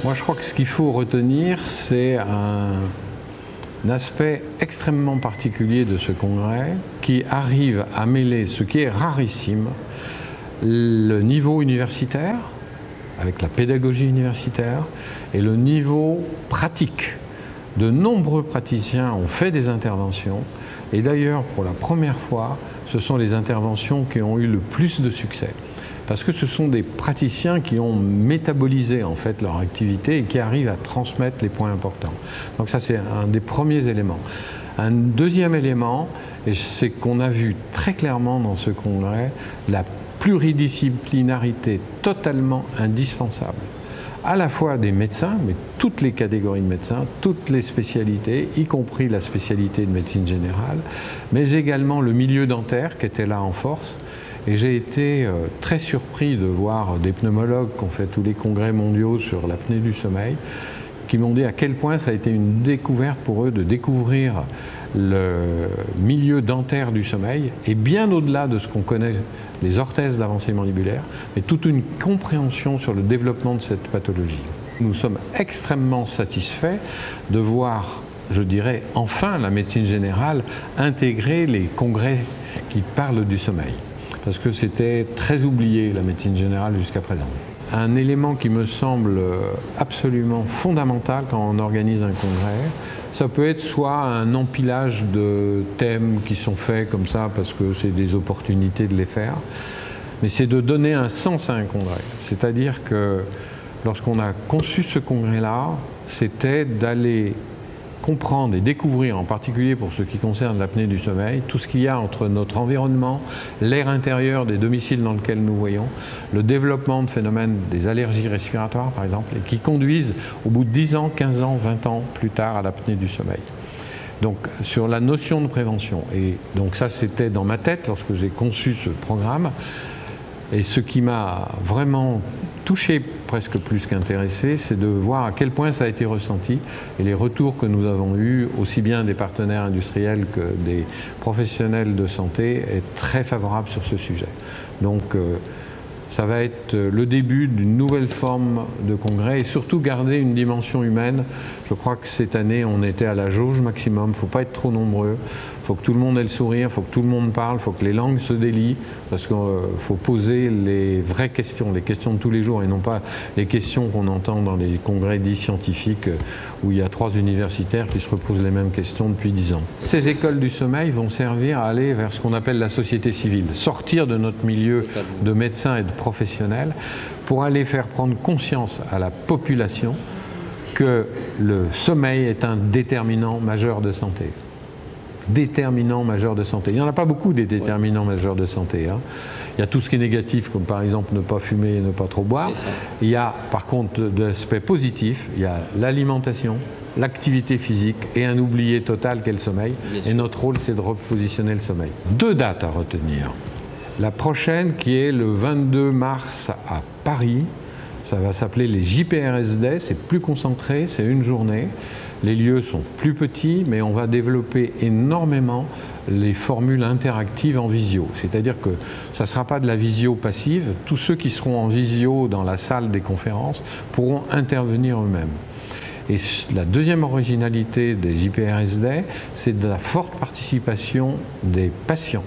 Moi, je crois que ce qu'il faut retenir, c'est un aspect extrêmement particulier de ce congrès qui arrive à mêler ce qui est rarissime, le niveau universitaire, avec la pédagogie universitaire, et le niveau pratique. De nombreux praticiens ont fait des interventions, et d'ailleurs, pour la première fois, ce sont les interventions qui ont eu le plus de succès. Parce que ce sont des praticiens qui ont métabolisé en fait leur activité et qui arrivent à transmettre les points importants. Donc ça, c'est un des premiers éléments. Un deuxième élément, et c'est qu'on a vu très clairement dans ce congrès, la pluridisciplinarité totalement indispensable. À la fois des médecins, mais toutes les catégories de médecins, toutes les spécialités, y compris la spécialité de médecine générale, mais également le milieu dentaire qui était là en force. Et j'ai été très surpris de voir des pneumologues qui ont fait tous les congrès mondiaux sur l'apnée du sommeil, qui m'ont dit à quel point ça a été une découverte pour eux de découvrir le milieu dentaire du sommeil, et bien au-delà de ce qu'on connaît, les orthèses d'avancée mandibulaire, mais toute une compréhension sur le développement de cette pathologie. Nous sommes extrêmement satisfaits de voir, je dirais, enfin la médecine générale intégrer les congrès qui parlent du sommeil. Parce que c'était très oublié, la médecine générale, jusqu'à présent. Un élément qui me semble absolument fondamental quand on organise un congrès, ça peut être soit un empilage de thèmes qui sont faits comme ça parce que c'est des opportunités de les faire, mais c'est de donner un sens à un congrès. C'est-à-dire que lorsqu'on a conçu ce congrès-là, c'était d'aller comprendre et découvrir, en particulier pour ce qui concerne l'apnée du sommeil, tout ce qu'il y a entre notre environnement, l'air intérieur des domiciles dans lesquels nous voyons, le développement de phénomènes des allergies respiratoires par exemple, et qui conduisent au bout de 10 ans, 15 ans, 20 ans plus tard à l'apnée du sommeil. Donc sur la notion de prévention. Et donc ça c'était dans ma tête lorsque j'ai conçu ce programme. Et ce qui m'a vraiment touché, presque plus qu'intéressé, c'est de voir à quel point ça a été ressenti et les retours que nous avons eus, aussi bien des partenaires industriels que des professionnels de santé, est très favorable sur ce sujet. Donc ça va être le début d'une nouvelle forme de congrès et surtout garder une dimension humaine. Je crois que cette année, on était à la jauge maximum. Il ne faut pas être trop nombreux. Il faut que tout le monde ait le sourire, il faut que tout le monde parle, il faut que les langues se délient, parce qu'il faut poser les vraies questions, les questions de tous les jours, et non pas les questions qu'on entend dans les congrès dits scientifiques, où il y a 3 universitaires qui se reposent les mêmes questions depuis 10 ans. Ces écoles du sommeil vont servir à aller vers ce qu'on appelle la société civile, sortir de notre milieu de médecins et de professionnels, pour aller faire prendre conscience à la population que le sommeil est un déterminant majeur de santé. Déterminants majeurs de santé. Il n'y en a pas beaucoup des déterminants majeurs de santé. Hein. Il y a tout ce qui est négatif, comme par exemple ne pas fumer et ne pas trop boire. Il y a par contre de l'aspect positif, il y a l'alimentation, l'activité physique et un oublié total qu'est le sommeil. Et notre rôle, c'est de repositionner le sommeil. 2 dates à retenir. La prochaine qui est le 22 mars à Paris. Ça va s'appeler les JPRSD, c'est plus concentré, c'est une journée. Les lieux sont plus petits, mais on va développer énormément les formules interactives en visio. C'est-à-dire que ça ne sera pas de la visio passive. Tous ceux qui seront en visio dans la salle des conférences pourront intervenir eux-mêmes. Et la deuxième originalité des JPRSD, c'est de la forte participation des patients.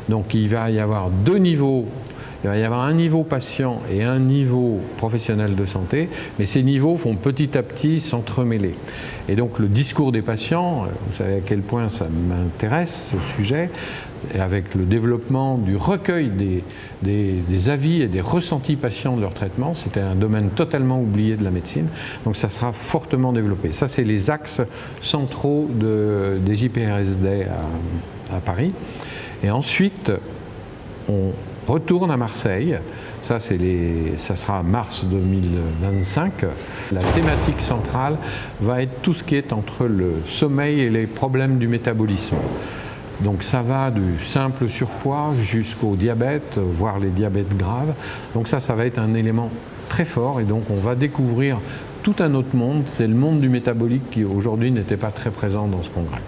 Donc il va y avoir 2 niveaux. Il va y avoir un niveau patient et un niveau professionnel de santé, mais ces niveaux vont petit à petit s'entremêler. Et donc le discours des patients, vous savez à quel point ça m'intéresse ce sujet, et avec le développement du recueil des avis et des ressentis patients de leur traitement, c'était un domaine totalement oublié de la médecine, donc ça sera fortement développé. Ça, c'est les axes centraux des JPRSD à Paris. Et ensuite, on retourne à Marseille, ça sera mars 2025. La thématique centrale va être tout ce qui est entre le sommeil et les problèmes du métabolisme. Donc ça va du simple surpoids jusqu'au diabète, voire les diabètes graves. Donc ça va être un élément très fort et donc on va découvrir tout un autre monde, c'est le monde du métabolique qui aujourd'hui n'était pas très présent dans ce congrès.